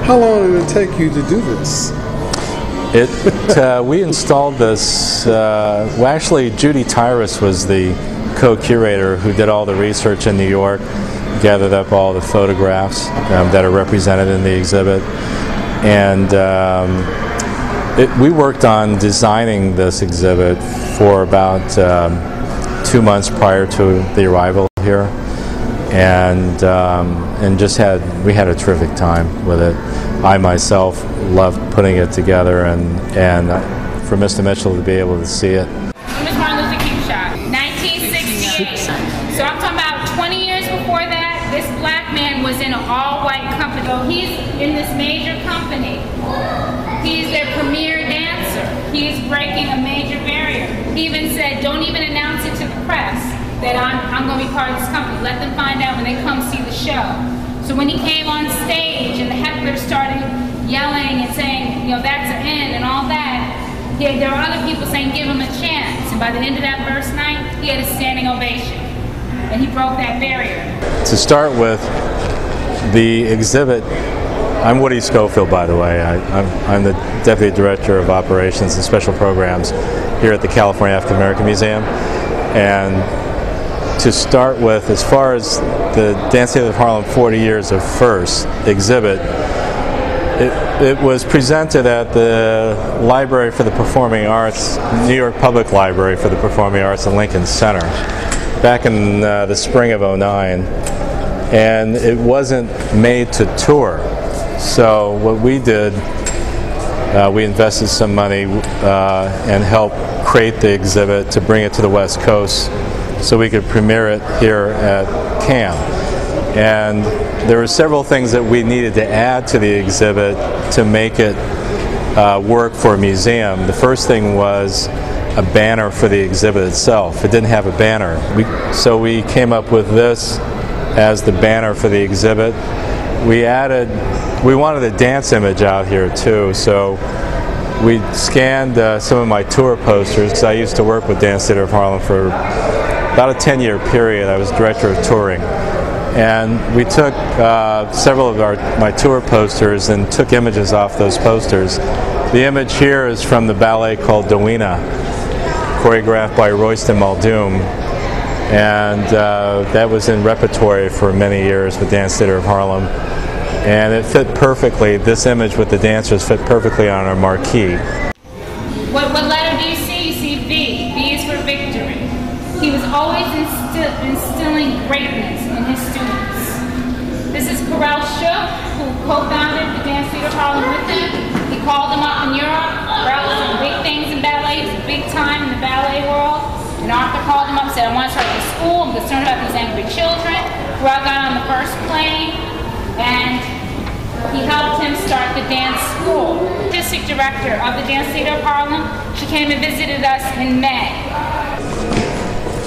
How long did it take you to do this? We installed this, well actually Judy Tyrus was the co-curator who did all the research in New York, gathered up all the photographs that are represented in the exhibit, and we worked on designing this exhibit for about 2 months prior to the arrival here, and we had a terrific time with it. I myself loved putting it together, and for Mr. Mitchell to be able to see it. When was Martin Luther King shot? 1968. So I'm talking about 20 years before that, this black man was in an all-white company. So he's in this major company. He's their premier dancer. He is breaking a major barrier. He even said, don't even announce it to the press that I'm going to be part of this company. Let them find out when they come see the show. So when he came on stage and the hecklers started yelling and saying, you know, that's an end and all that, there were other people saying, give him a chance. And by the end of that first night, he had a standing ovation. And he broke that barrier. To start with, the exhibit, I'm Woody Schofield, by the way. I'm the Deputy Director of Operations and Special Programs here at the California African American Museum. And to start with, as far as the Theatre of Harlem 40 Years of First exhibit, it was presented at the Library for the Performing Arts, New York Public Library for the Performing Arts in Lincoln Center back in the spring of '09, and it wasn't made to tour. So what we did, we invested some money and helped create the exhibit to bring it to the West Coast so we could premiere it here at CAAM. And there were several things that we needed to add to the exhibit to make it work for a museum. The first thing was a banner for the exhibit itself. It didn't have a banner. So we came up with this as the banner for the exhibit. We wanted a dance image out here too, so we scanned some of my tour posters, because I used to work with Dance Theatre of Harlem for about a 10-year period. I was director of touring. And we took several of my tour posters and took images off those posters. The image here is from the ballet called Dowena, choreographed by Royston Muldoon. And that was in repertory for many years with Dance Theatre of Harlem. And it fit perfectly, this image with the dancers fit perfectly on our marquee. What letter do you see? You see V. V is for victory. He was always instilling greatness in his students. This is Karel Shook, who co-founded the Dance Theatre of Harlem with him. He called him up in Europe. Karel was doing big things in ballet. He was big time in the ballet world. And Arthur called him up and said, I want to start a school. I'm concerned about these angry children. Karel got on the first plane, and he helped him start the dance school. Artistic director of the Dance Theatre of Harlem. She came and visited us in May.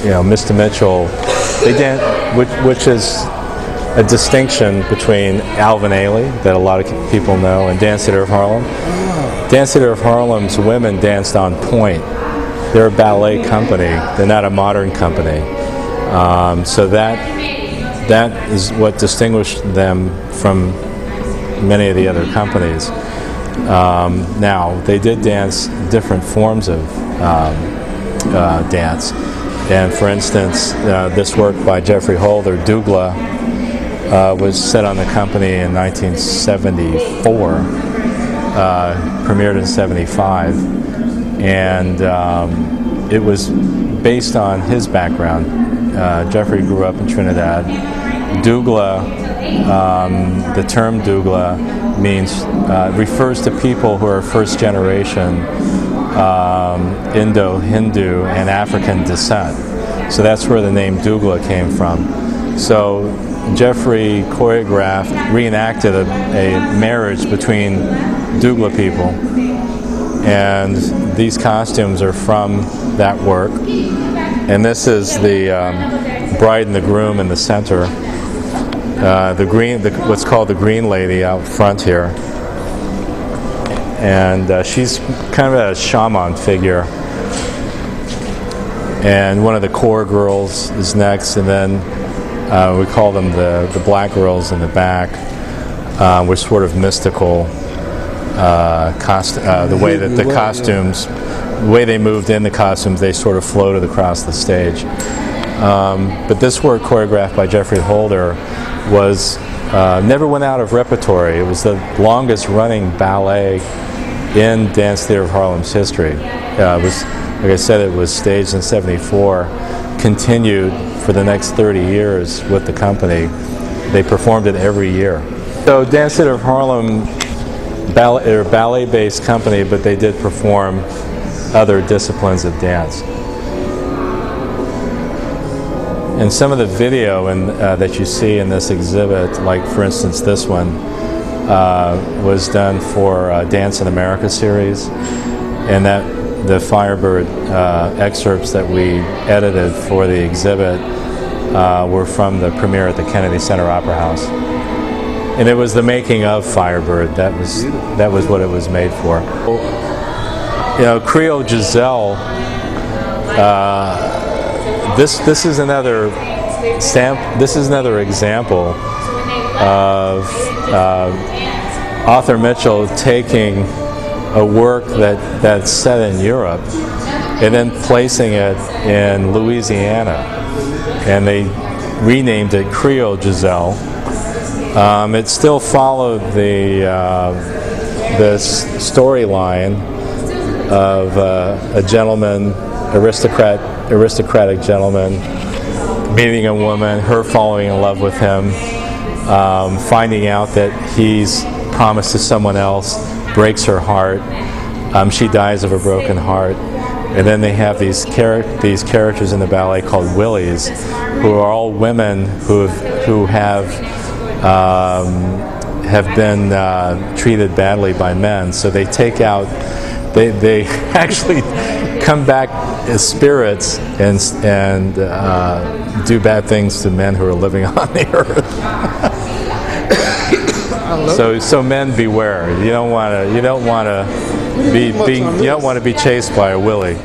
You know, Mr. Mitchell, which is a distinction between Alvin Ailey, that a lot of people know, and Dance Theatre of Harlem. Dance Theatre of Harlem's women danced on point. They're a ballet company. They're not a modern company. So that is what distinguished them from many of the other companies. Now, they did dance different forms of dance. And for instance, this work by Jeffrey Holder, Douglas, was set on the company in 1974, premiered in '75, and it was based on his background. Jeffrey grew up in Trinidad. Douglas, the term Douglas refers to people who are first generation Indo-Hindu and African descent. So that's where the name Douglas came from. So Jeffrey reenacted a marriage between Douglas people, and these costumes are from that work. And this is the bride and the groom in the center. What's called the Green Lady out front here. And she's kind of a shaman figure. And one of the core girls is next, and then we call them the black girls in the back. were sort of mystical. The way that the costumes, the way they moved in the costumes, they sort of floated across the stage. But this work, choreographed by Jeffrey Holder, was never went out of repertory. It was the longest running ballet in Dance Theatre of Harlem's history. It was, like I said, it was staged in '74, continued for the next 30 years with the company. They performed it every year. So Dance Theatre of Harlem, they're a ballet-based company, but they did perform other disciplines of dance. And some of the video that you see in this exhibit, like for instance this one, was done for Dance in America series, and that the Firebird excerpts that we edited for the exhibit were from the premiere at the Kennedy Center Opera House. And it was the making of Firebird. That was what it was made for. You know, Creole Giselle. This is another example of Arthur Mitchell taking a work that's set in Europe and then placing it in Louisiana, and they renamed it Creole Giselle. It still followed the storyline of a gentleman, aristocratic gentleman, meeting a woman, her falling in love with him, finding out that he's promised to someone else, breaks her heart. She dies of a broken heart, and then they have these characters in the ballet called Willies, who are all women who have been treated badly by men. So they take out, they actually come back as spirits and do bad things to men who are living on the earth. So men beware. You don't want to be chased by a Willie.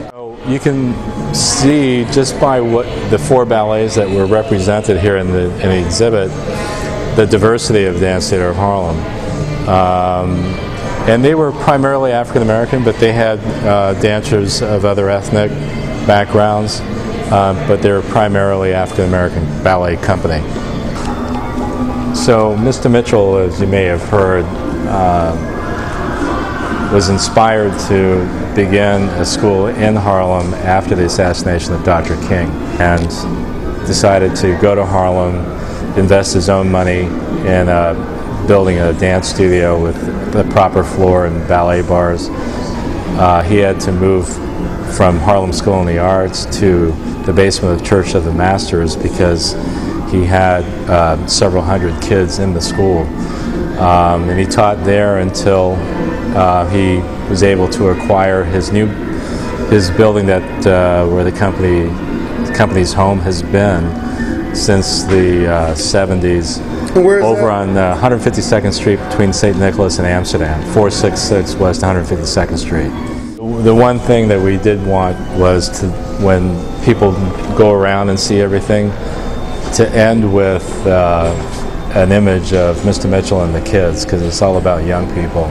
You can see just by what the 4 ballets that were represented here in the exhibit, the diversity of Dance Theatre of Harlem. And they were primarily African American, but they had dancers of other ethnic backgrounds, but they're primarily African American ballet company. So Mr. Mitchell, as you may have heard, was inspired to begin a school in Harlem after the assassination of Dr. King, and decided to go to Harlem, invest his own money in building a dance studio with the proper floor and ballet bars. He had to move from Harlem School in the Arts to the basement of Church of the Masters because he had several hundred kids in the school. And he taught there until he was able to acquire his building that where the company's home has been since the 70s. Over on 152nd Street between St. Nicholas and Amsterdam, 466 West 152nd Street. The one thing that we did want was to, when people go around and see everything, to end with an image of Mr. Mitchell and the kids, because it's all about young people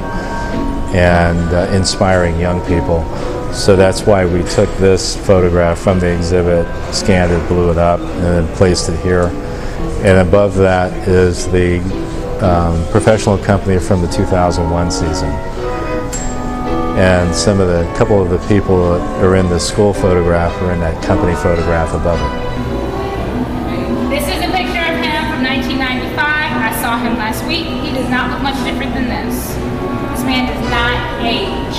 and inspiring young people. So that's why we took this photograph from the exhibit, scanned it, blew it up, and then placed it here. And above that is the professional company from the 2001 season. And couple of the people that are in the school photograph are in that company photograph above it. This is a picture of him from 1995. I saw him last week. He does not look much different than this. This man does not age.